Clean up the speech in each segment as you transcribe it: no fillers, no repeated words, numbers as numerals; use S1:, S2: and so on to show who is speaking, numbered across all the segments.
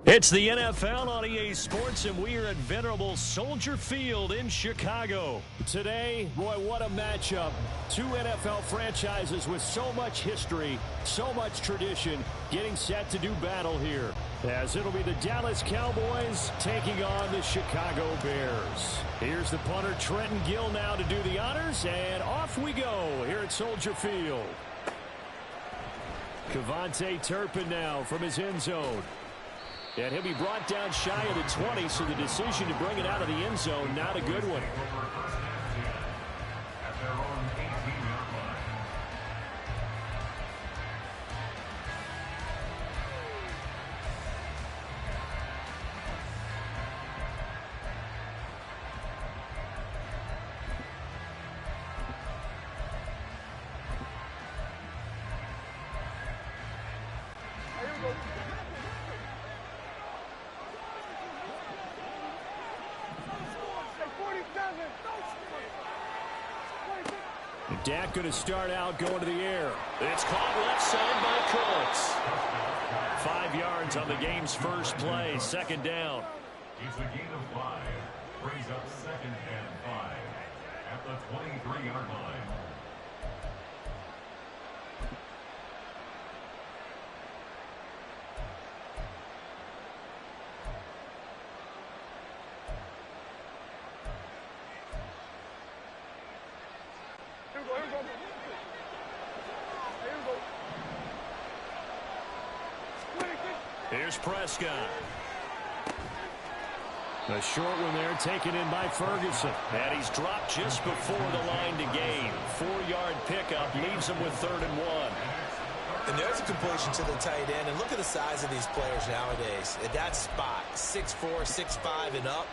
S1: It's the NFL on EA Sports, and we are at venerable Soldier Field in Chicago. Today, boy, what a matchup. Two NFL franchises with so much history, so much tradition, getting set to do battle here. As it'll be the Dallas Cowboys taking on the Chicago Bears. Here's the punter, Trenton Gill, now to do the honors, and off we go here at Soldier Field. KaVontae Turpin now from his end zone. And he'll be brought down shy of the 20, so the decision to bring it out of the end zone, not a good one. Dak going to start out going to the air. It's caught left side by Cooks. 5 yards on the game's first play, second down.
S2: It's a gain of 5. Brings up second and 5 at the 23-yard line.
S1: Here's Prescott. A short one there, taken in by Ferguson. And he's dropped just before the line to gain. 4-yard pickup leaves him with 3rd and 1.
S3: And there's a completion to the tight end. And look at the size of these players nowadays. At that spot, 6'4", 6'5", and up.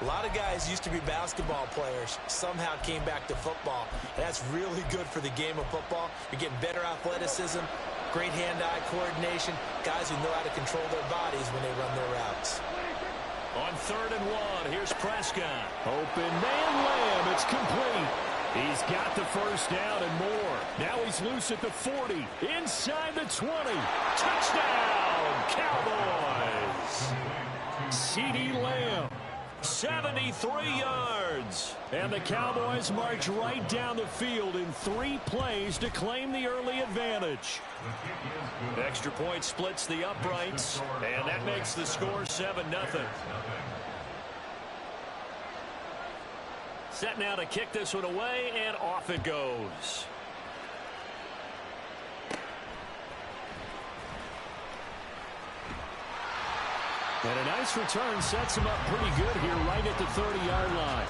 S3: A lot of guys used to be basketball players, somehow came back to football. And that's really good for the game of football. You're getting better athleticism, great hand-eye coordination, guys who know how to control their bodies when they run their routes.
S1: On 3rd and 1, here's Prescott. Open man, Lamb, it's complete. He's got the first down and more. Now he's loose at the 40, inside the 20. Touchdown, Cowboys! CeeDee Lamb. 73 yards. And the Cowboys march right down the field in 3 plays to claim the early advantage. Extra point splits the uprights, and that makes the score 7-0. Set now to kick this one away, and off it goes. And a nice return sets him up pretty good here right at the 30-yard line.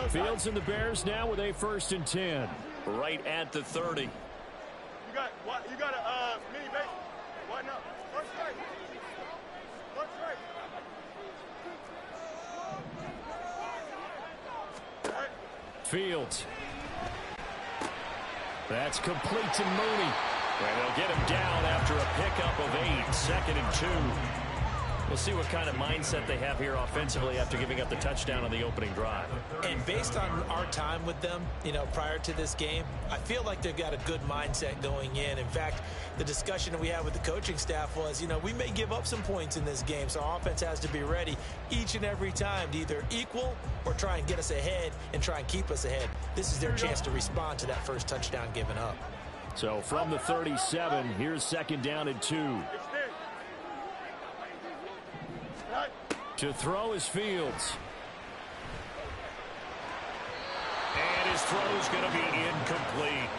S1: Fields and the Bears now with a 1st and 10. Right at the 30.
S4: You got a mini base. What now? First strike.
S1: Fields. That's complete to Mooney. And they'll get him down after a pickup of 8. 2nd and 2. We'll see what kind of mindset they have here offensively after giving up the touchdown on the opening drive.
S3: And based on our time with them, prior to this game, I feel like they've got a good mindset going in. In fact, the discussion that we had with the coaching staff was, we may give up some points in this game, so our offense has to be ready each and every time to either equal or try and get us ahead and try and keep us ahead. This is their chance to respond to that first touchdown given up.
S1: So from the 37, here's 2nd down and 2. To throw is Fields. And his throw's going to be incomplete.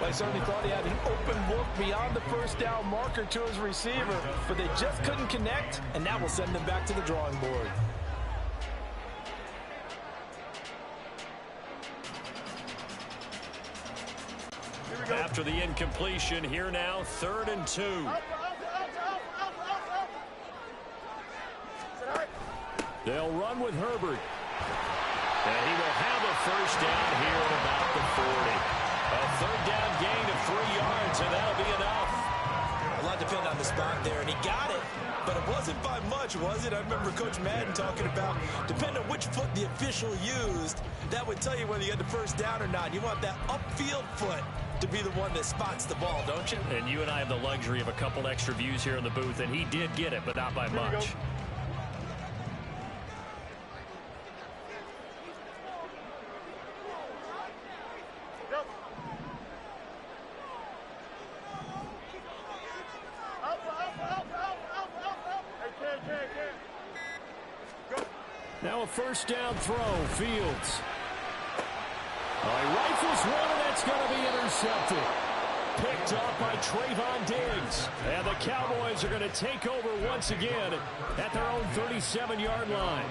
S5: Well, I certainly thought he had an open look beyond the first down marker to his receiver, but they just couldn't connect, and that will send them back to the drawing board.
S1: After the incompletion, here now, 3rd and 2. They'll run with Herbert. And he will have a first down here at about the 40. A third down gain of 3 yards, and that'll be enough.
S3: A lot depended on the spot there, and he got it. But it wasn't by much, was it? I remember Coach Madden talking about, depending on which foot the official used, that would tell you whether you had the first down or not. You want that upfield foot to be the one that spots the ball, don't you?
S1: And you and I have the luxury of a couple extra views here in the booth, and he did get it, but not by much. Now a first down throw, Fields. He rifles one, and that's going to be intercepted. Picked up by Trayvon Diggs. And the Cowboys are going to take over once again at their own 37-yard line.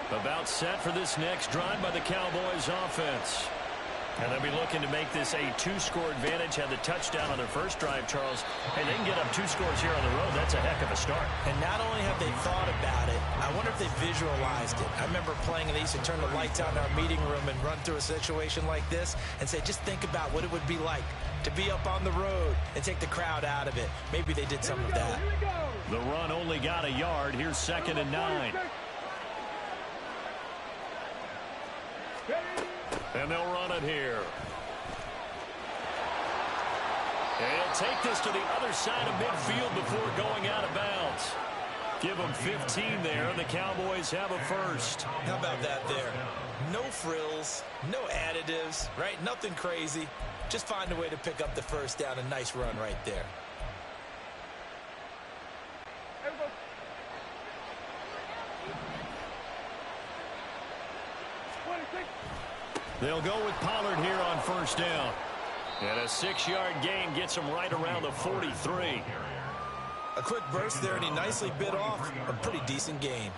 S1: About set for this next drive by the Cowboys offense. And they'll be looking to make this a 2-score advantage. Had the touchdown on their first drive, Charles. And they can get up 2 scores here on the road. That's a heck of a start.
S3: And not only have they thought about it, I wonder if they visualized it. I remember playing, and they used to turn the lights out in our meeting room and run through a situation like this and say, just think about what it would be like to be up on the road and take the crowd out of it. Maybe they did some of that.
S1: The run only got a yard. Here's 2nd and 9. And they'll run it here. And he'll take this to the other side of midfield before going out of bounds. Give them 15 there, and the Cowboys have a first.
S3: How about that there? No frills, no additives, right? Nothing crazy. Just find a way to pick up the first down. A nice run right there.
S1: They'll go with Pollard here on first down. And a 6-yard gain gets him right around the 43.
S3: A quick burst there, and he nicely bit off a pretty decent gain.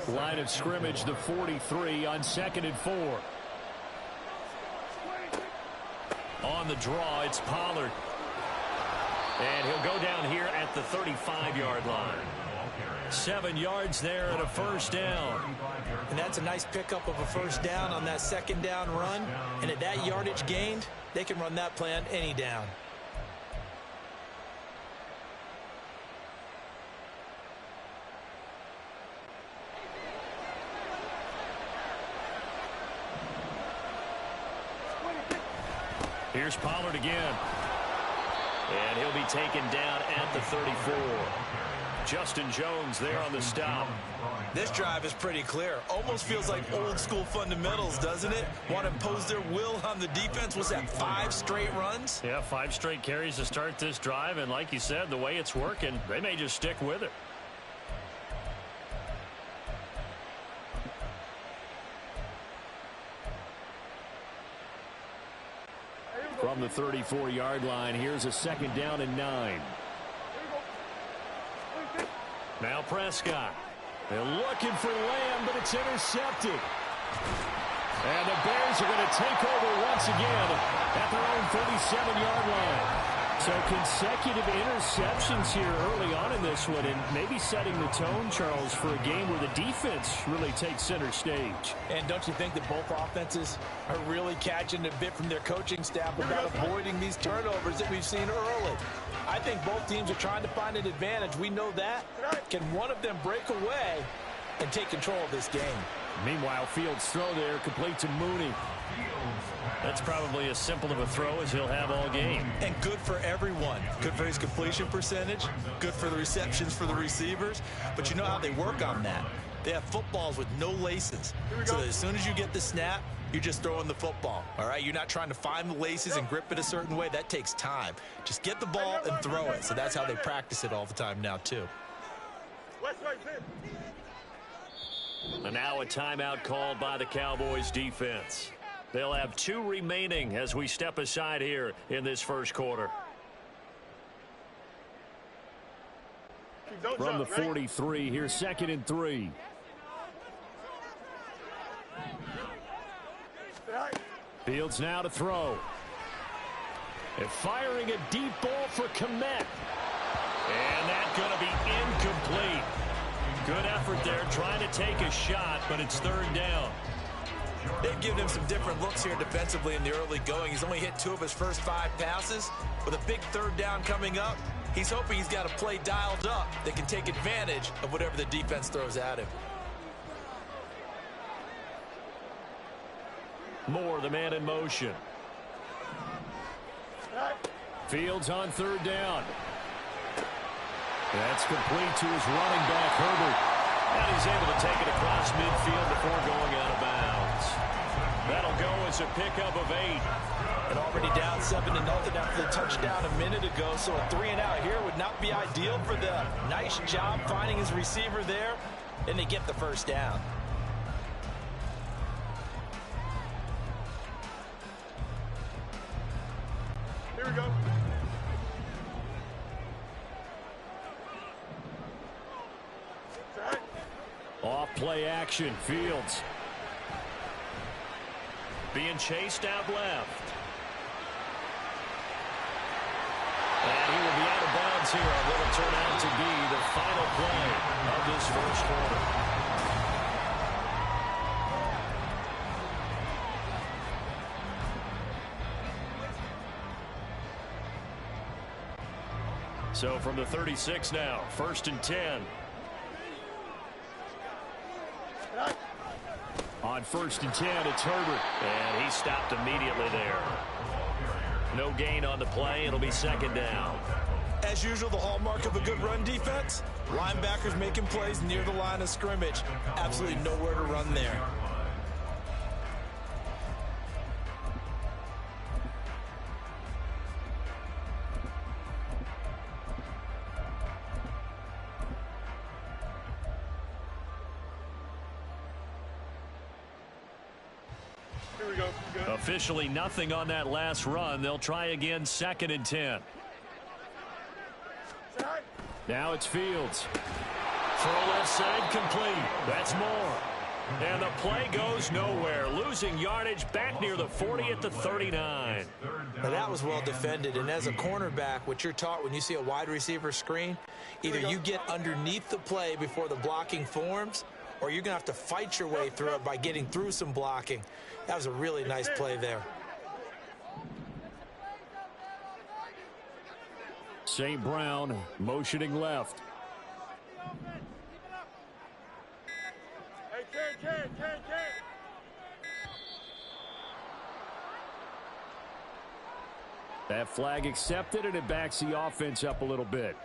S1: Line of scrimmage, the 43 on 2nd and 4. On the draw, it's Pollard. And he'll go down here at the 35-yard line. 7 yards there and a first down.
S3: And that's a nice pickup of a first down on that 2nd down run. And at that yardage gained, they can run that play on any down.
S1: Here's Pollard again. And he'll be taken down at the 34. Justin Jones there on the stop.
S3: This drive is pretty clear. Almost feels like old school fundamentals, doesn't it? Want to impose their will on the defense. Was that 5 straight runs?
S1: Yeah, 5 straight carries to start this drive. And like you said, the way it's working, they may just stick with it. From the 34-yard line, here's a 2nd down and 9. Now Prescott. They're looking for Lamb, but it's intercepted. And the Bears are going to take over once again at their own 37-yard line. So consecutive interceptions here early on in this one, and maybe setting the tone, Charles, for a game where the defense really takes center stage.
S5: And don't you think that both offenses are really catching a bit from their coaching staff about avoiding these turnovers that we've seen early? I think both teams are trying to find an advantage. We know that. Can one of them break away and take control of this game?
S1: Meanwhile, Fields' throw there complete to Mooney. That's probably as simple of a throw as he'll have all game.
S3: And good for everyone. Good for his completion percentage. Good for the receptions for the receivers. But you know how they work on that. They have footballs with no laces. So that as soon as you get the snap, you're just throwing the football. All right? You're not trying to find the laces and grip it a certain way. That takes time. Just get the ball and throw it. So that's how they practice it all the time now, too.
S1: And now a timeout called by the Cowboys defense. They'll have 2 remaining as we step aside here in this first quarter. From the 43, here's 2nd and 3. Fields now to throw. And firing a deep ball for Kmet. And that's going to be Good effort there, trying to take a shot, but it's third down.
S3: They've given him some different looks here defensively in the early going. He's only hit 2 of his first 5 passes. With a big third down coming up, he's hoping he's got a play dialed up that can take advantage of whatever the defense throws at him.
S1: Moore, the man in motion. Fields on third down. That's complete to his running back, Herbert. And he's able to take it across midfield before going out of bounds. That'll go as a pickup of 8.
S5: And already down 7-0 after the touchdown a minute ago, so a 3-and-out here would not be ideal for them. Nice job finding his receiver there, and they get the first down.
S4: Here we go.
S1: Off play action, Fields. Being chased out left. And he will be out of bounds here on what will turn out to be the final play of this first quarter. So from the 36 now, 1st and 10. On 1st and 10, it's Herbert. And he stopped immediately there. No gain on the play. It'll be 2nd down.
S3: As usual, the hallmark of a good run defense, linebackers making plays near the line of scrimmage. Absolutely nowhere to run there.
S4: Here we go. Good.
S1: Officially nothing on that last run. They'll try again, 2nd and 10. Now it's Fields. Throw left side complete. That's Moore. And the play goes nowhere. Losing yardage back near the 40 at the 39.
S3: Now that was well defended. And as a cornerback, what you're taught when you see a wide receiver screen, either you get underneath the play before the blocking forms, or you're going to have to fight your way through it by getting through some blocking. That was a really nice play there.
S1: St. Brown motioning left.
S4: Hey, Ken.
S1: That flag accepted, and it backs the offense up a little bit.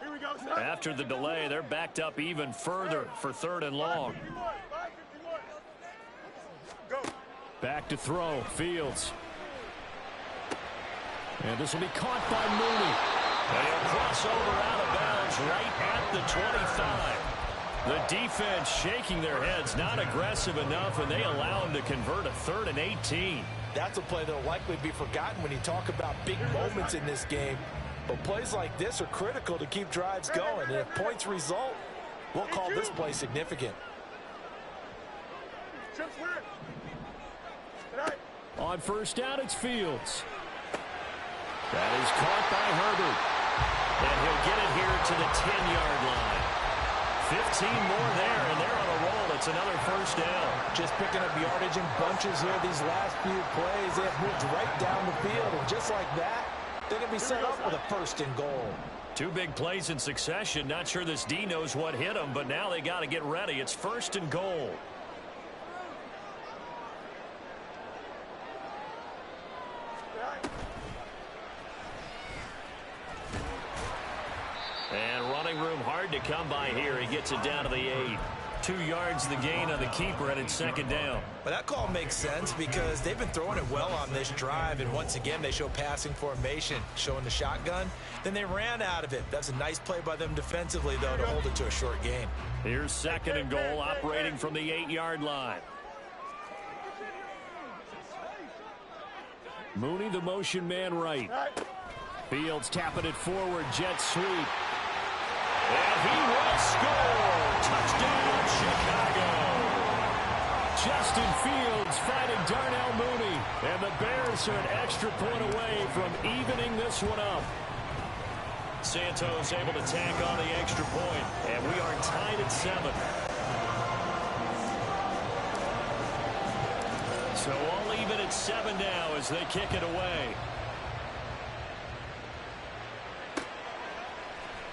S4: Here we go, son.
S1: After the delay, they're backed up even further for 3rd and long.
S4: 551. Go.
S1: Back to throw, Fields. And this will be caught by Mooney. And he'll cross over out of bounds right at the 25. The defense shaking their heads, not aggressive enough, and they allow him to convert a 3rd and 18.
S5: That's a play that will likely be forgotten when you talk about big moments in this game. But plays like this are critical to keep drives going. And if points result, we'll call this play significant.
S1: On 1st down, it's Fields. That is caught by Herbert. And he'll get it here to the 10-yard line. 15 more there, and they're on a roll. It's another 1st down.
S5: Just picking up yardage in bunches here these last few plays. They have moved right down the field, and just like that, they're going to be set up with a 1st and goal.
S1: 2 big plays in succession. Not sure this D knows what hit them, but now they got to get ready. It's 1st and goal. And running room hard to come by here. He gets it down to the 8. 2 yards the gain on the keeper, and it's 2nd down.
S3: But that call makes sense because they've been throwing it well on this drive, and once again they show passing formation, showing the shotgun. Then they ran out of it. That's a nice play by them defensively, though, to hold it to a short gain.
S1: Here's 2nd and goal, operating from the 8-yard line. Mooney, the motion man right. Fields tapping it forward, jet sweep. And he will score! Touchdown, Chicago! Justin Fields finding Darnell Mooney. And the Bears are an extra point away from evening this one up. Santos able to tack on the extra point, and we are tied at 7. So all even at 7 now as they kick it away.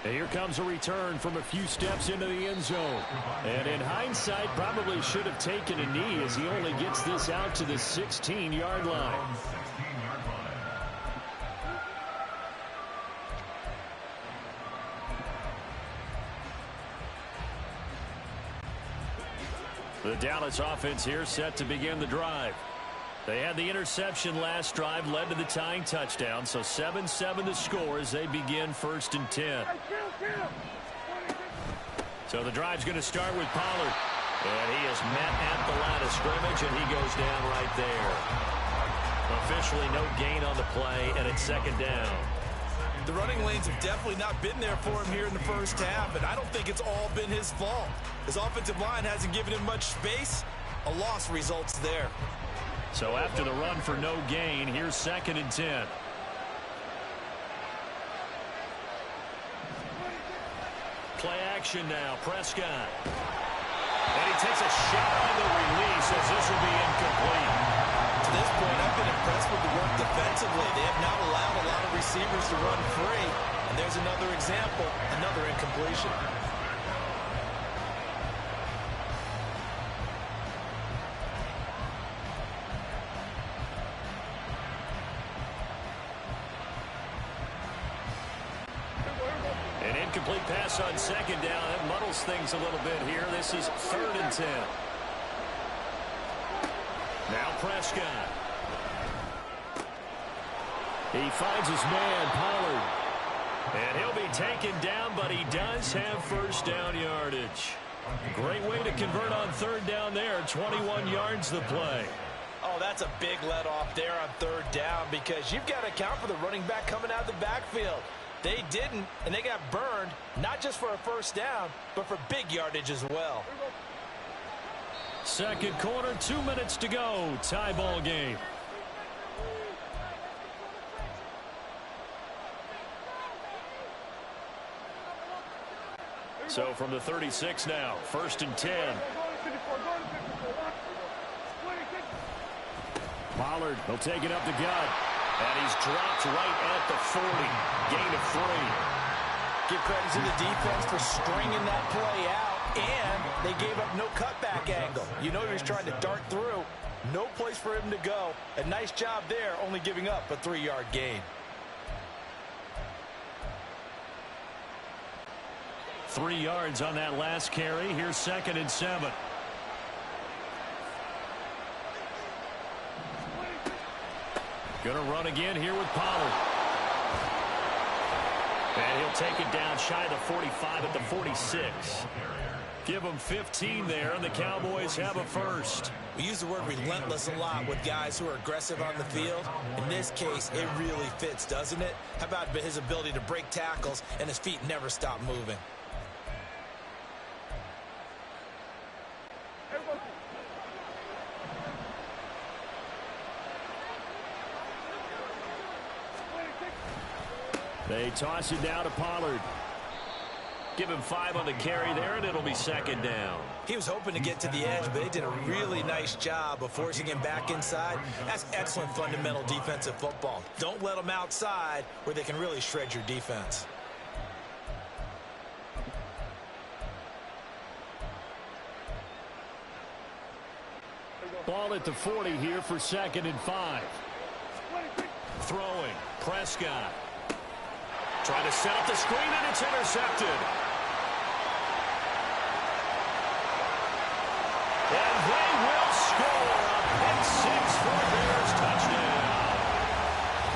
S1: And here comes a return from a few steps into the end zone. And in hindsight, probably should have taken a knee as he only gets this out to the 16-yard line. The Dallas offense here set to begin the drive. They had the interception last drive, led to the tying touchdown, so 7-7 the score as they begin 1st and 10. So the drive's going to start with Pollard. And he is met at the line of scrimmage, and he goes down right there. Officially no gain on the play, and it's 2nd down.
S3: The running lanes have definitely not been there for him here in the first half, and I don't think it's all been his fault. His offensive line hasn't given him much space. A loss results there.
S1: So after the run for no gain, here's 2nd and 10. Play action now, Prescott. And he takes a shot on the release as this will be incomplete.
S3: To this point, I've been impressed with the work defensively. They have not allowed a lot of receivers to run free. And there's another example, another incompletion.
S1: An incomplete pass on 2nd down. That muddles things a little bit here. This is 3rd and 10. Now Prescott. He finds his man, Pollard. And he'll be taken down, but he does have 1st down yardage. Great way to convert on 3rd down there. 21 yards the play.
S5: Oh, that's a big let off there on 3rd down because you've got to account for the running back coming out of the backfield. They didn't, and they got burned, not just for a 1st down, but for big yardage as well.
S1: 2nd quarter, 2 minutes to go. Tie ball game. So from the 36 now, 1st and 10. Pollard will take it up the gut. And he's dropped right at the 40. Gain of 3.
S5: Give credit to the defense for stringing that play out, and they gave up no cutback angle. You know he was trying to dart through. No place for him to go. A nice job there, only giving up a 3-yard gain.
S1: 3 yards on that last carry. Here's 2nd and 7. Gonna run again here with Pollard. And he'll take it down shy of the 45 at the 46. Give them 15 there, and the Cowboys have a 1st.
S3: We use the word relentless a lot with guys who are aggressive on the field. In this case, it really fits, doesn't it? How about his ability to break tackles and his feet never stop moving?
S1: They toss it down to Pollard. Give him 5 on the carry there, and it'll be 2nd down.
S3: He was hoping to get to the edge, but they did a really nice job of forcing him back inside. That's excellent fundamental defensive football. Don't let them outside where they can really shred your defense.
S1: Ball at the 40 here for 2nd and 5. Throwing. Prescott. Trying to set up the screen, and it's intercepted. And they will score a pick 6 for a Bears touchdown.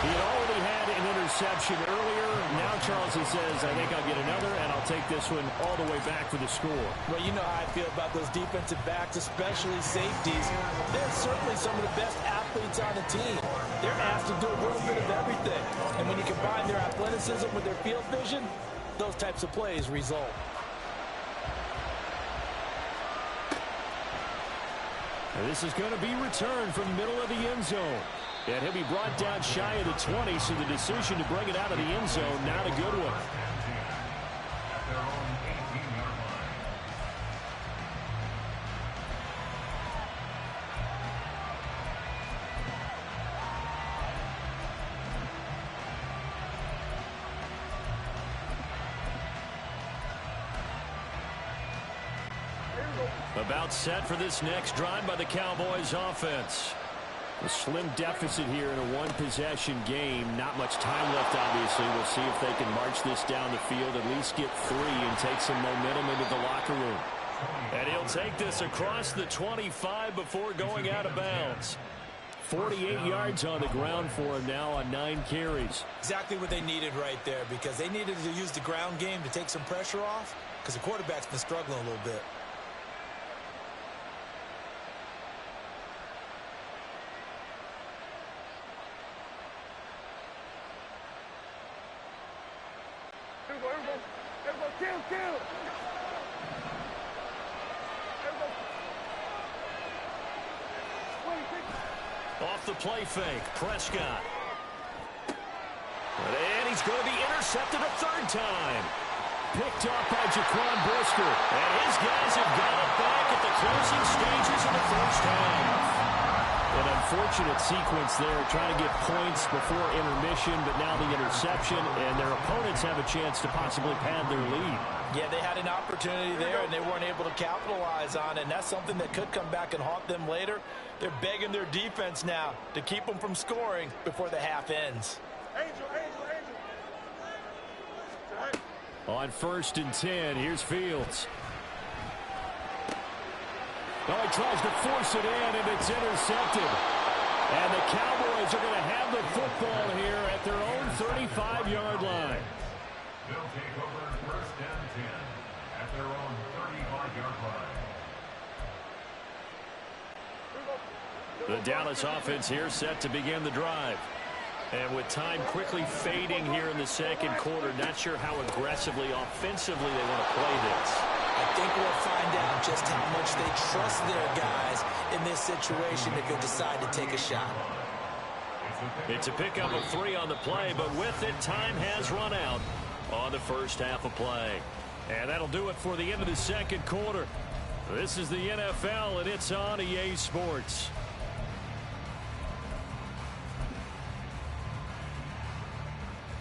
S1: He had already had an interception earlier. Now Charles, he says, I think I'll get another, and I'll take this one all the way back for the score.
S5: Well, you know how I feel about those defensive backs, especially safeties. They're certainly some of the best athletes on the team. They're asked to do a little bit of everything. And when you combine their athleticism with their field vision, those types of plays result.
S1: And this is going to be returned from the middle of the end zone. And he'll be brought down shy of the 20, so the decision to bring it out of the end zone, not a good one. About set for this next drive by the Cowboys offense. A slim deficit here in a one-possession game. Not much time left, obviously. We'll see if they can march this down the field, at least get 3 and take some momentum into the locker room. And he'll take this across the 25 before going out of bounds. 48 yards on the ground for him now on 9 carries.
S3: Exactly what they needed right there, because they needed to use the ground game to take some pressure off, because the quarterback's been struggling a little bit.
S1: Off the play fake, Prescott. And he's going to be intercepted a 3rd time. Picked off by Jaquan Brisker. And his guys have got it back at the closing stages of the first half. An unfortunate sequence there, trying to get points before intermission, but now the interception, and their opponents have a chance to possibly pad their lead.
S5: Yeah, they had an opportunity there, and they weren't able to capitalize on it, and that's something that could come back and haunt them later. They're begging their defense now to keep them from scoring before the half ends.
S1: On 1st and 10, here's Fields. Oh, he tries to force it in, and it's intercepted. And the Cowboys are going to have the football here at their own 35-yard line.
S2: They'll take over 1st and 10 at their own 35-yard line.
S1: The Dallas offense here set to begin the drive. And with time quickly fading here in the 2nd quarter, not sure how aggressively, offensively they want to play this.
S3: I think we'll find out just how much they trust their guys in this situation if they decide to take a shot.
S1: It's a pickup of 3 on the play, but with it, time has run out on the first half of play. And that'll do it for the end of the 2nd quarter. This is the NFL, and it's on EA Sports.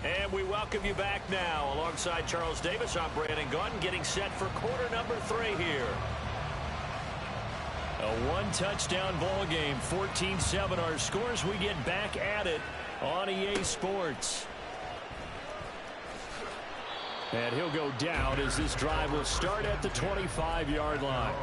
S1: And we welcome you back now. Alongside Charles Davis, I'm Brandon Gaudin, getting set for quarter number 3 here. A 1-touchdown ball game, 14-7 our scores. We get back at it on EA Sports. And he'll go down as this drive will start at the 25-yard line.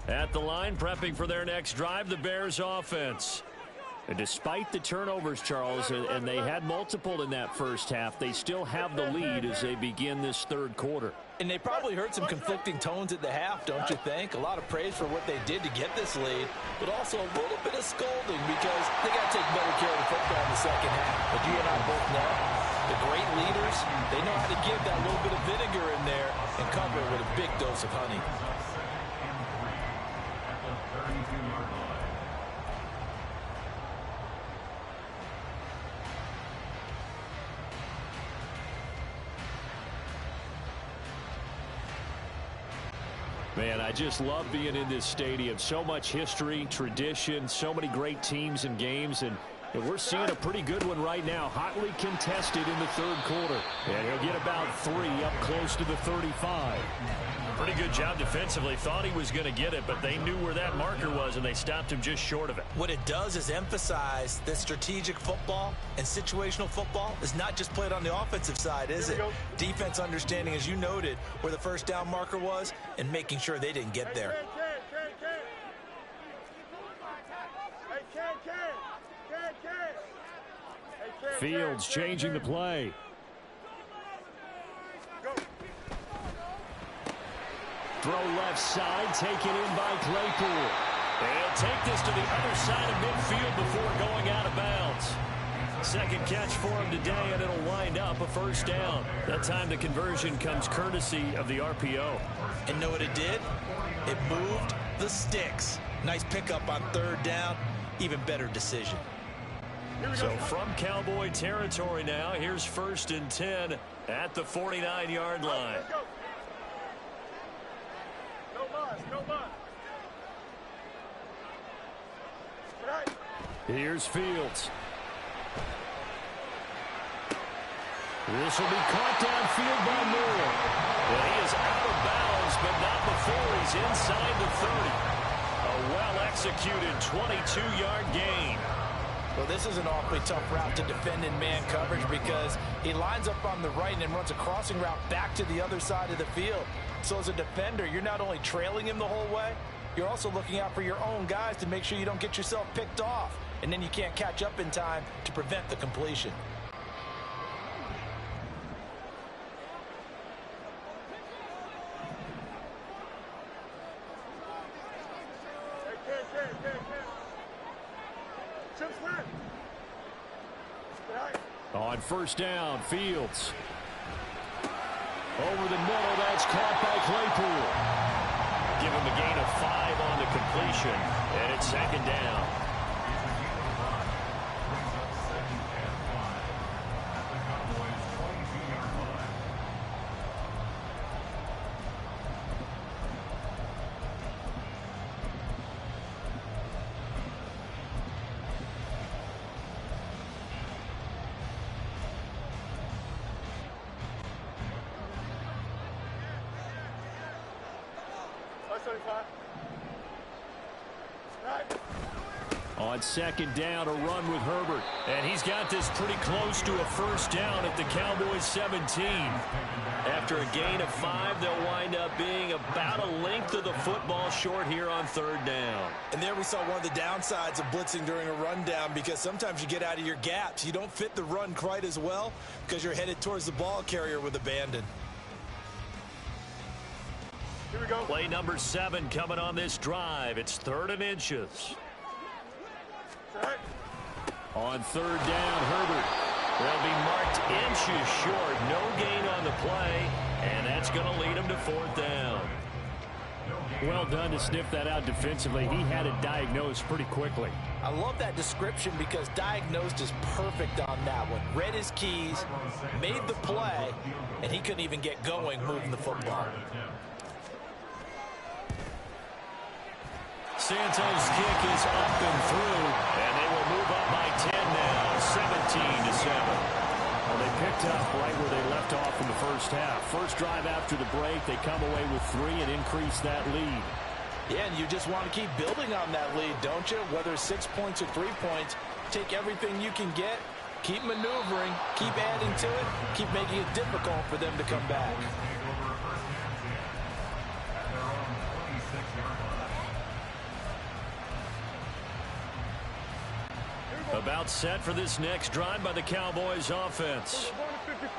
S1: At the line, prepping for their next drive, the Bears offense. And despite the turnovers, Charles, and they had multiple in that first half, they still have the lead as they begin this 3rd quarter.
S5: And they probably heard some conflicting tones at the half, don't you think? A lot of praise for what they did to get this lead, but also a little bit of scolding because they got to take better care of the football in the 2nd half. But you and I both know the great leaders, they know how to give that little bit of vinegar in there and cover it with a big dose of honey.
S1: Man, I just love being in this stadium. So much history, tradition, so many great teams and games, and we're seeing a pretty good one right now. Hotly contested in the 3rd quarter. And he'll get about 3 up close to the 35. Pretty good job defensively. Thought he was going to get it, but they knew where that marker was, and they stopped him just short of it.
S3: What it does is emphasize that strategic football and situational football is not just played on the offensive side, is it? Defense understanding, as you noted, where the first down marker was and making sure they didn't get there.
S1: Fields changing the play. Throw left side, taken in by Claypool. They'll take this to the other side of midfield before going out of bounds. 2nd catch for him today, and it'll wind up a 1st down. That time the conversion comes courtesy of the RPO.
S3: And know what it did? It moved the sticks. Nice pickup on 3rd down. Even better decision.
S1: So from Cowboy territory now, here's 1st and 10 at the 49-yard line.
S4: Let's go. No bus, no bus. Right.
S1: Here's Fields. This will be caught downfield by Moore. And he is out of bounds, but not before he's inside the 30. A well-executed 22-yard gain.
S5: Well, this is an awfully tough route to defend in man coverage because he lines up on the right and then runs a crossing route back to the other side of the field. So as a defender, you're not only trailing him the whole way, you're also looking out for your own guys to make sure you don't get yourself picked off. And then you can't catch up in time to prevent the completion.
S1: On 1st down, Fields. Over the middle, that's caught by Claypool. Give him a gain of 5 on the completion, and it's 2nd down. On 2nd down, a run with Herbert. And he's got this pretty close to a 1st down at the Cowboys 17. After a gain of 5, they'll wind up being about a length of the football short here on 3rd down.
S3: And there we saw one of the downsides of blitzing during a rundown, because sometimes you get out of your gaps. You don't fit the run quite as well because you're headed towards the ball carrier with abandon.
S4: Here we go.
S1: Play number 7 coming on this drive. It's 3rd and inches.
S4: Right.
S1: On 3rd down, Herbert. They'll be marked inches short. No gain on the play, and that's going to lead him to 4th down. Well done to sniff that out defensively. He had it diagnosed pretty quickly.
S5: I love that description because diagnosed is perfect on that one. Read his keys, made the play, and he couldn't even get going moving the football.
S1: Santos' kick is up and through, and they will move up by 10 now, 17-7. Well, they picked up right where they left off in the first half. First drive after the break, they come away with 3 and increase that lead.
S5: Yeah, and you just want to keep building on that lead, don't you? Whether it's 6 points or 3 points, take everything you can get, keep maneuvering, keep adding to it, keep making it difficult for them to come back.
S1: About set for this next drive by the Cowboys offense.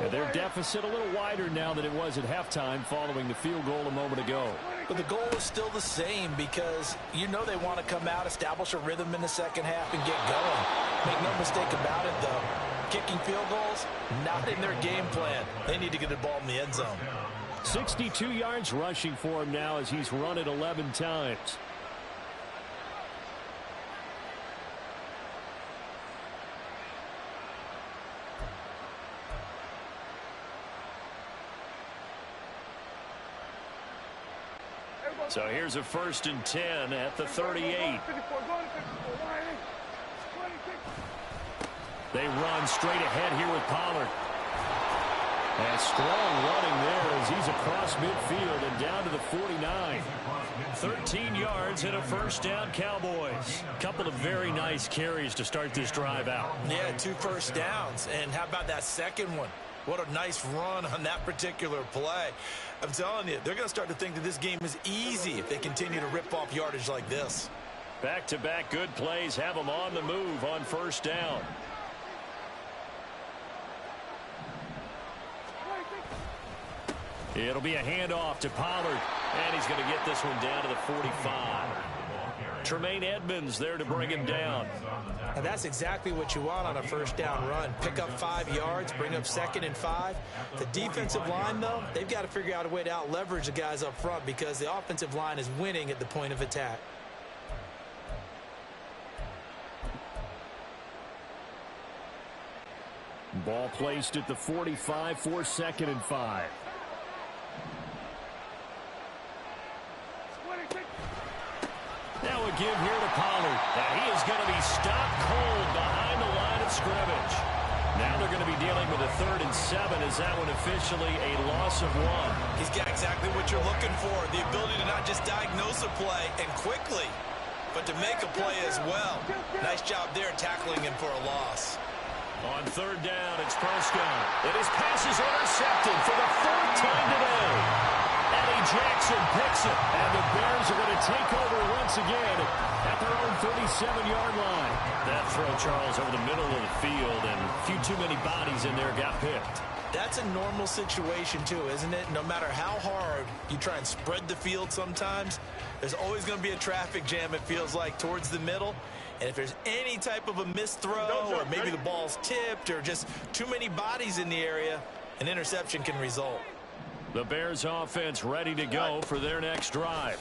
S1: And their deficit a little wider now than it was at halftime following the field goal a moment ago.
S5: But the goal is still the same because you know they want to come out, establish a rhythm in the second half, and get going. Make no mistake about it, though. Kicking field goals, not in their game plan. They need to get the ball in the end zone.
S1: 62 yards rushing for him now as he's run it 11 times. So here's a 1st and 10 at the 38. They run straight ahead here with Pollard. And strong running there as he's across midfield and down to the 49. 13 yards and a 1st down, Cowboys. Couple of very nice carries to start this drive out.
S3: Yeah, 2 first downs. And how about that second one? What a nice run on that particular play. I'm telling you, they're going to start to think that this game is easy if they continue to rip off yardage like this.
S1: Back-to-back good plays have them on the move on 1st down. It'll be a handoff to Pollard, and he's going to get this one down to the 45. Tremaine Edmonds there to bring him down.
S3: And that's exactly what you want on a 1st down run. Pick up 5 yards, bring up 2nd and 5. The defensive line, though, they've got to figure out a way to out-leverage the guys up front because the offensive line is winning at the point of attack.
S1: Ball placed at the 45 for 2nd and 5. Now a give here to Pollard. And he is going to be stopped cold behind the line of scrimmage. Now they're going to be dealing with a 3rd and 7. Is that one officially a loss of 1?
S3: He's got exactly what you're looking for. The ability to not just diagnose a play and quickly, but to make a play as well. Nice job there tackling him for a loss.
S1: On 3rd down, it's Prescott. And his pass is intercepted for the 4th time today. Eddie Jackson picks it. And the Bears are going to take over once again at their own 37-yard line. That throw, Charles, over the middle of the field, and a few too many bodies in there got picked.
S3: That's a normal situation, too, isn't it? No matter how hard you try and spread the field sometimes, there's always going to be a traffic jam, it feels like, towards the middle. And if there's any type of a missed throw, or maybe the ball's tipped, or just too many bodies in the area, an interception can result.
S1: The Bears offense ready to go for their next drive.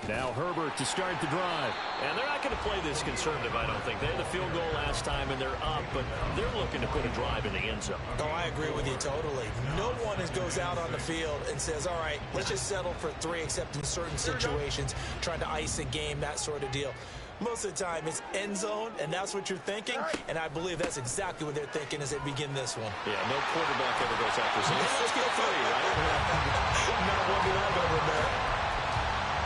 S1: Now Herbert to start the drive. And they're not going to play this conservative, I don't think. They had the field goal last time, and they're up, but they're looking to put a drive in the end zone.
S3: Oh, I agree with you totally. No one goes out on the field and says, all right, let's just settle for 3, except in certain situations, trying to ice a game, that sort of deal. Most of the time, it's end zone, and that's what you're thinking, and I believe that's exactly what they're thinking as they begin this one.
S1: Yeah, no quarterback ever goes after saying, let's get 3, right?
S3: Not one that I've ever met.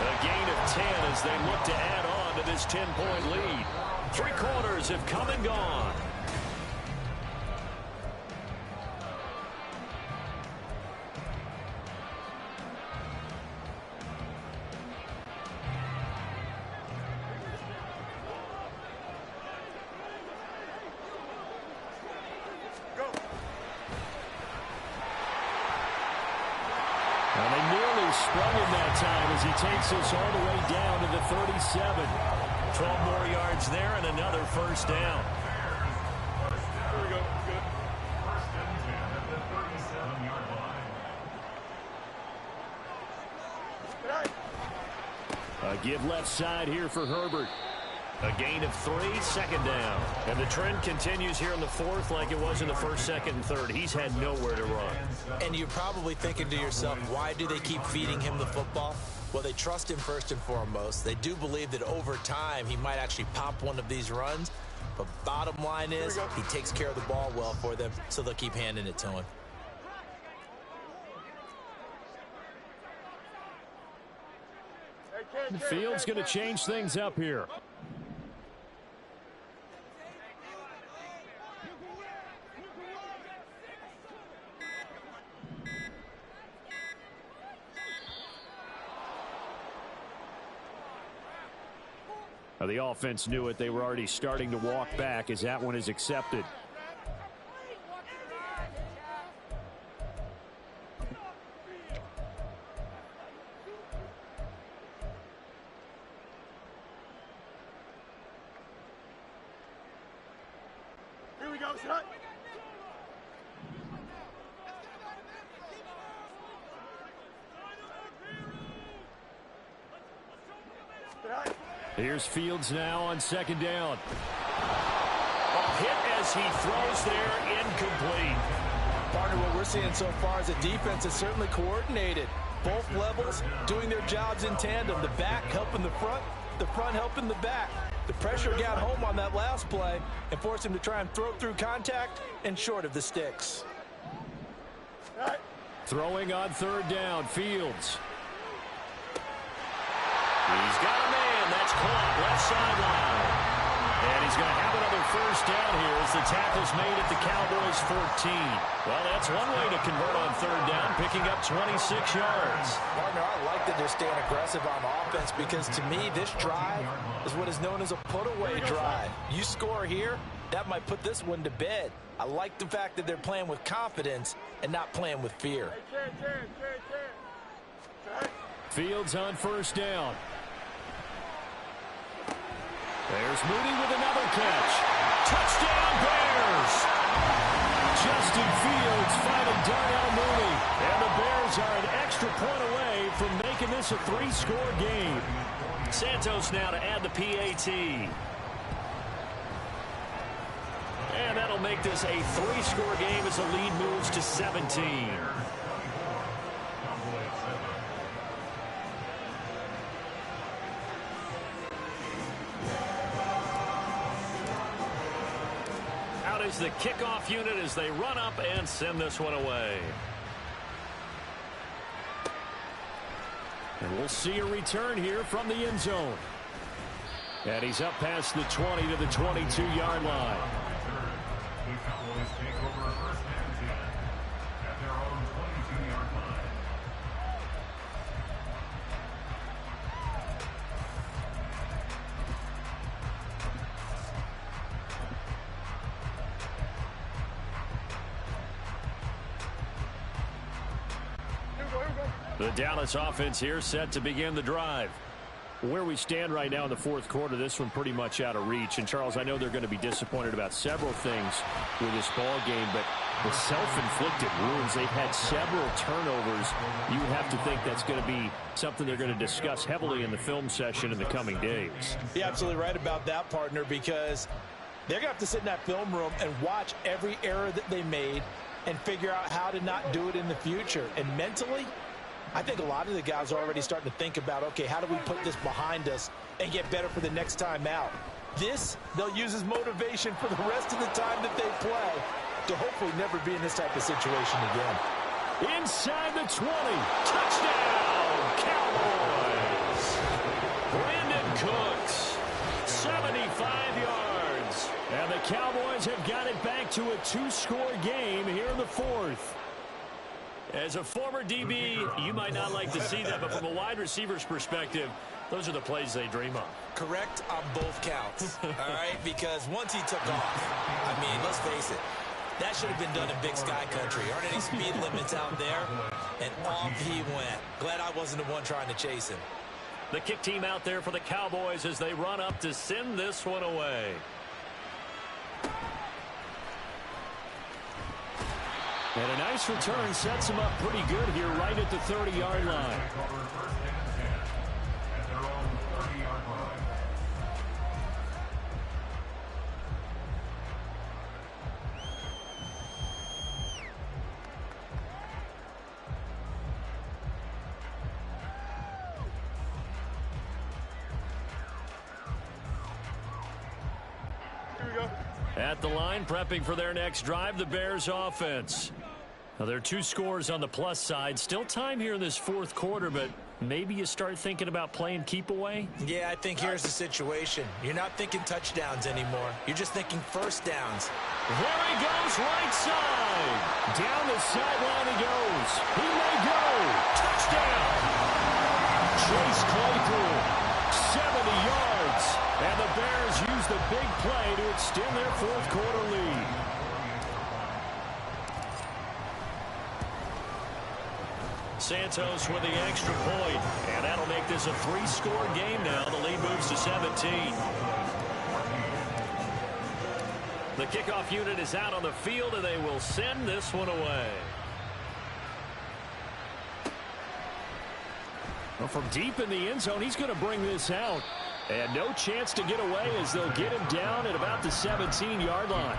S1: A gain of 10 as they look to add on to this 10-point lead. 3 quarters have come and gone. And they nearly sprung him that time as he takes us all the way down to the 37. 12 more yards there and another 1st down.
S2: Here we go. Good. 1st and 10 at the 37-yard line.
S1: A give left side here for Herbert. A gain of 3, 2nd down. And the trend continues here in the 4th like it was in the 1st, 2nd, and 3rd. He's had nowhere to run.
S3: And you're probably thinking to yourself, why do they keep feeding him the football? Well, they trust him first and foremost. They do believe that over time he might actually pop one of these runs. But bottom line is he takes care of the ball well for them, so they'll keep handing it to him.
S1: The field's going to change things up here. Now, the offense knew it. They were already starting to walk back as that one is accepted.
S4: Here we go, shot.
S1: Here's Fields now on 2nd down. A hit as he throws there, incomplete.
S5: Partner, what we're seeing so far is a defense is certainly coordinated. Both levels doing their jobs in tandem. The back helping the front helping the back. The pressure got home on that last play and forced him to try and throw through contact and short of the sticks.
S1: Throwing on 3rd down, Fields. He's got a man. That's caught left sideline. And he's going to have another 1st down here as the tackle's made at the Cowboys' 14. Well, that's one way to convert on 3rd down, picking up 26 yards.
S5: Partner, I like that they're staying aggressive on offense because to me, this drive is what is known as a put-away drive. You score here, that might put this one to bed. I like the fact that they're playing with confidence and not playing with fear.
S1: Fields on 1st down. There's Mooney with another catch. Touchdown, Bears! Justin Fields finding Darnell Mooney. And the Bears are an extra point away from making this a 3-score game. Santos now to add the PAT. And that'll make this a 3-score game as the lead moves to 17. Out is the kickoff unit as they run up and send this one away. And we'll see a return here from the end zone. And he's up past the 20 to the 22-yard line.
S2: The Cowboys take over first and 10 at their own 22-yard line.
S1: The Dallas offense here set to begin the drive. Where we stand right now in the fourth quarter, this one pretty much out of reach. And, Charles, I know they're going to be disappointed about several things with this ball game, but the self-inflicted wounds, they've had several turnovers. You would have to think that's going to be something they're going to discuss heavily in the film session in the coming days.
S5: You're absolutely right about that, partner, because they're going to have to sit in that film room and watch every error that they made and figure out how to not do it in the future. And mentally, I think a lot of the guys are already starting to think about, okay, how do we put this behind us and get better for the next time out? This, they'll use as motivation for the rest of the time that they play to hopefully never be in this type of situation again.
S1: Inside the 20. Touchdown, Cowboys. Brandon Cooks, 75 yards. And the Cowboys have got it back to a 2-score game here in the fourth. As a former DB, you might not like to see that, but from a wide receiver's perspective, those are the plays they dream of.
S3: Correct on both counts, all right? Because once he took off, I mean, let's face it, that should have been done in Big Sky Country. Aren't any speed limits out there? And off he went. Glad I wasn't the one trying to chase him.
S1: The kick team out there for the Cowboys as they run up to send this one away. And a nice return sets him up pretty good here right at the 30-yard line. At the line, prepping for their next drive, the Bears offense. Now, there are 2 scores on the plus side. Still time here in this fourth quarter, but maybe you start thinking about playing keep away?
S3: Yeah, I think here's the situation. You're not thinking touchdowns anymore. You're just thinking first downs.
S1: There he goes, right side. Down the sideline he goes. He may go. Touchdown. Chase Claypool, 70 yards. And the Bears use the big play to extend their fourth quarter lead. Santos with the extra point, and that'll make this a 3-score game now. The lead moves to 17. The kickoff unit is out on the field, and they will send this one away. Well, from deep in the end zone, he's going to bring this out. And no chance to get away as they'll get him down at about the 17-yard line.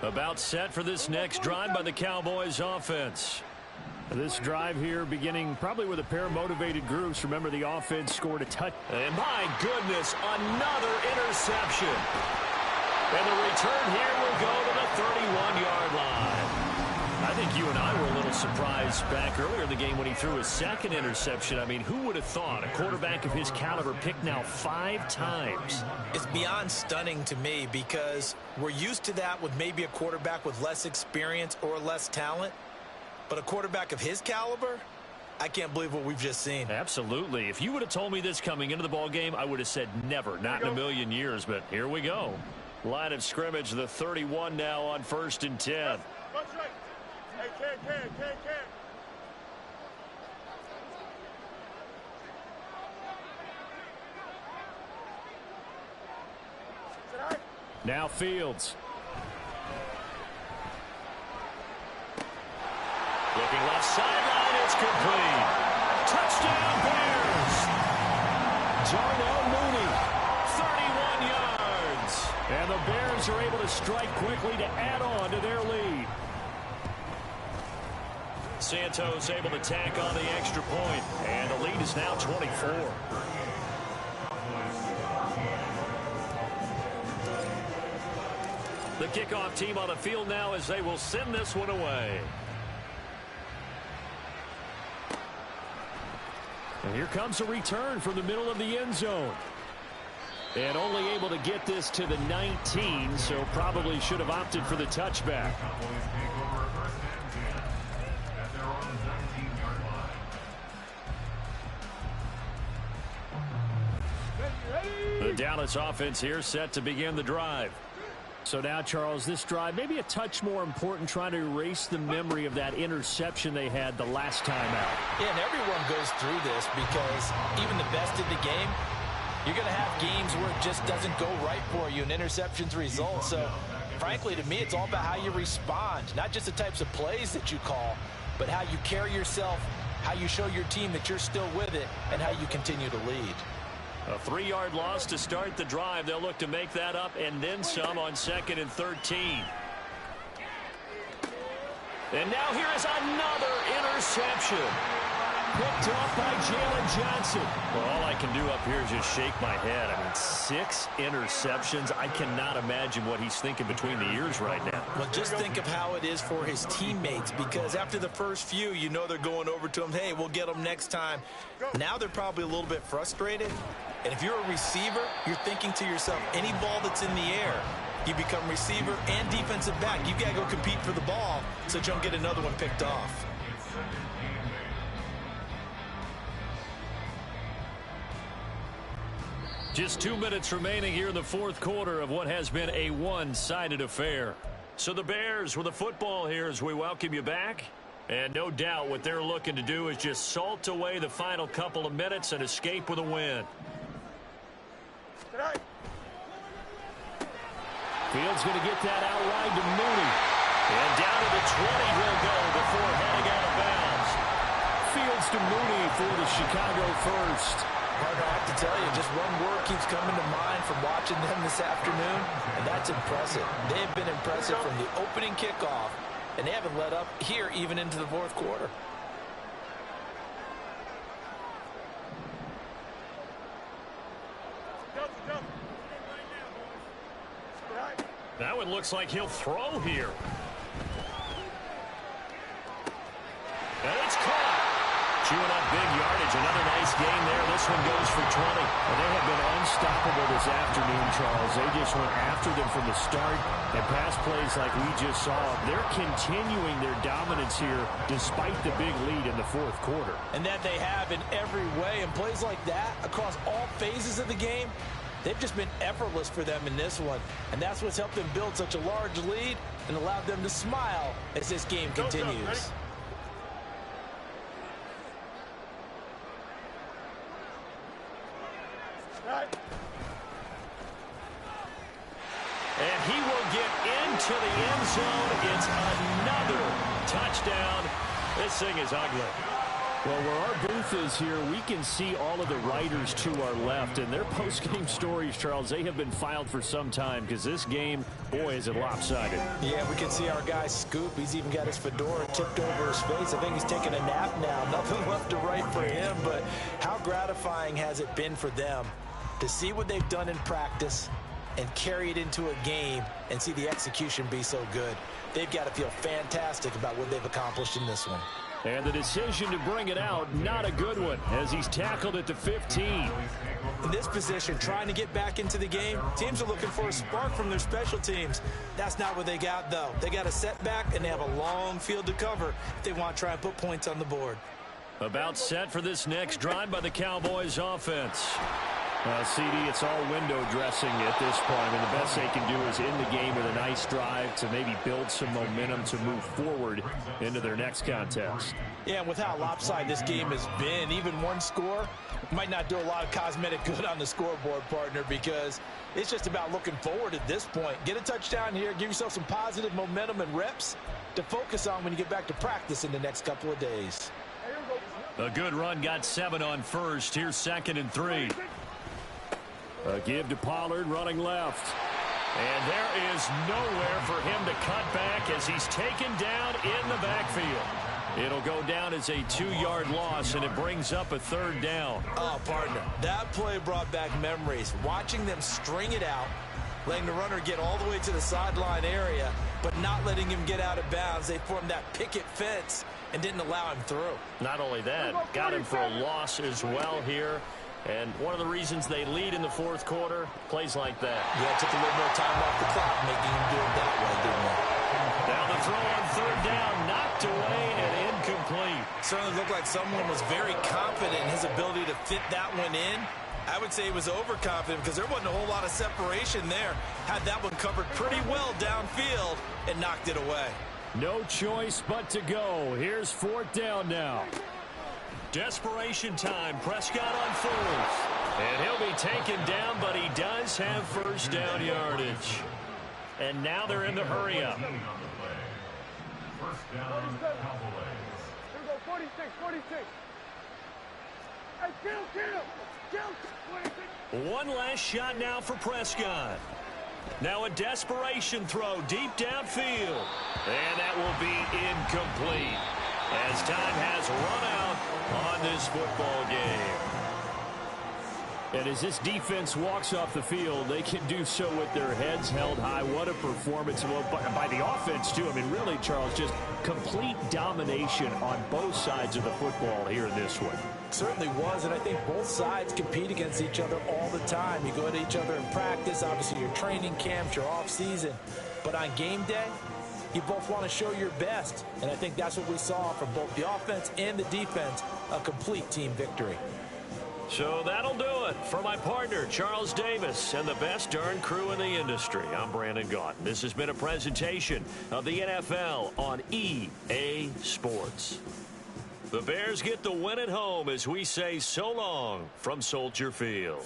S1: About set for this next drive by the Cowboys offense. This drive here beginning probably with a pair of motivated groups. Remember, the offense scored a touch. And my goodness, another interception. And the return here will go to the 31-yard line. I think you and I were a little surprised back earlier in the game when he threw his second interception. I mean, who would have thought a quarterback of his caliber picked now 5 times?
S3: It's beyond stunning to me because we're used to that with maybe a quarterback with less experience or less talent. But a quarterback of his caliber, I can't believe what we've just seen.
S1: Absolutely. If you would have told me this coming into the ball game, I would have said never, not in a million years. But here we go. Line of scrimmage, the 31 now on 1st and 10.
S4: Hey, Ken.
S1: Now Fields. Looking left sideline, it's complete. Touchdown Bears! Darnell Mooney, 31 yards. And the Bears are able to strike quickly to add on to their lead. Santos able to tack on the extra point, and the lead is now 24. The kickoff team on the field now as they will send this one away. And here comes a return from the middle of the end zone. And only able to get this to the 19, so probably should have opted for the touchback. The Dallas offense here set to begin the drive. So now, Charles, this drive maybe a touch more important, trying to erase the memory of that interception they had the last time out.
S5: Yeah, and everyone goes through this because even the best in the game, you're going to have games where it just doesn't go right for you and interceptions result. So, frankly, to me, it's all about how you respond, not just the types of plays that you call, but how you carry yourself, how you show your team that you're still with it, and how you continue to lead.
S1: A 3-yard loss to start the drive. They'll look to make that up and then some on 2nd and 13. And now here is another interception. Picked off by Jalen Johnson. Well, all I can do up here is just shake my head. I mean, 6 interceptions. I cannot imagine what he's thinking between the ears right now.
S3: Well, just think of how it is for his teammates, because after the first few, you know they're going over to him, hey, we'll get them next time. Now they're probably a little bit frustrated. And if you're a receiver, you're thinking to yourself, any ball that's in the air, you become receiver and defensive back. You've got to go compete for the ball so you don't get another one picked off.
S1: Just 2 minutes remaining here in the fourth quarter of what has been a one-sided affair. So the Bears with the football here as we welcome you back. And no doubt what they're looking to do is just salt away the final couple of minutes and escape with a win. Fields going to get that out wide to Mooney. And down to the 20 he'll go before heading out of bounds. Fields to Mooney for the Chicago first.
S5: Hard to have to tell you, just one word keeps coming to mind from watching them this afternoon, and that's impressive. They've been impressive from the opening kickoff, and they haven't let up here even into the fourth quarter.
S1: That one looks like he'll throw here. And it's caught. Chewing up big yardage. Another nice gain there. This one goes for 20. Well, they have been unstoppable this afternoon, Charles. They just went after them from the start. And pass plays like we just saw, they're continuing their dominance here despite the big lead in the fourth quarter.
S5: And that they have in every way. And plays like that across all phases of the game, they've just been effortless for them in this one. And that's what's helped them build such a large lead and allowed them to smile as this game continues.
S1: And he will get into the end zone. It's another touchdown. This thing is ugly. Well, where our booth is here, we can see all of the writers to our left. And their post-game stories, Charles, they have been filed for some time because this game, boy, is it lopsided.
S5: Yeah, we can see our guy Scoop. He's even got his fedora tipped over his face. I think he's taking a nap now. Nothing left to write for him. But how gratifying has it been for them to see what they've done in practice and carry it into a game and see the execution be so good. They've got to feel fantastic about what they've accomplished in this one.
S1: And the decision to bring it out, not a good one, as he's tackled at the 15.
S5: In this position, trying to get back into the game, teams are looking for a spark from their special teams. That's not what they got, though. They got a setback, and they have a long field to cover if they want to try and put points on the board.
S1: About set for this next drive by the Cowboys offense. CD, it's all window dressing at this point. I mean, the best they can do is in the game with a nice drive to maybe build some momentum to move forward into their next contest.
S5: Yeah, and with how lopsided this game has been, even one score might not do a lot of cosmetic good on the scoreboard, partner, because it's just about looking forward at this point. Get a touchdown here, give yourself some positive momentum and reps to focus on when you get back to practice in the next couple of days.
S1: A good run got 7 on first. Here's 2nd and 3. A give to Pollard running left. And there is nowhere for him to cut back as he's taken down in the backfield. It'll go down as a 2-yard loss, and it brings up a 3rd down.
S3: Oh, partner, that play brought back memories. Watching them string it out, letting the runner get all the way to the sideline area, but not letting him get out of bounds. They formed that picket fence and didn't allow him through.
S1: Not only that, got him for a loss as well here. And one of the reasons they lead in the 4th quarter, plays like that.
S3: Yeah, took a little more time off the clock, making him do it that way, didn't they?
S1: Now the throw on 3rd down, knocked away and incomplete.
S3: Certainly looked like someone was very confident in his ability to fit that one in. I would say he was overconfident because there wasn't a whole lot of separation there. Had that one covered pretty well downfield and knocked it away.
S1: No choice but to go. Here's 4th down now. Desperation time. Prescott on 4th. And he'll be taken down, but he does have 1st down yardage. And now they're in the hurry up.
S2: First down, Cowboys.
S4: Here we go, 46, 46. Hey, kill, 26.
S1: One last shot now for Prescott. Now a desperation throw deep downfield. And that will be incomplete as time has run out on this football game. And as this defense walks off the field, they can do so with their heads held high. What a performance by the offense, too. I mean, really, Charles, just complete domination on both sides of the football here in this one.
S5: Certainly was, and I think both sides compete against each other all the time. You go at each other in practice, obviously your training camps, your off-season. But on game day, you both want to show your best. And I think that's what we saw from both the offense and the defense, a complete team victory.
S1: So that'll do it for my partner, Charles Davis, and the best darn crew in the industry. I'm Brandon Gaudin. This has been a presentation of the NFL on EA Sports. The Bears get the win at home as we say so long from Soldier Field.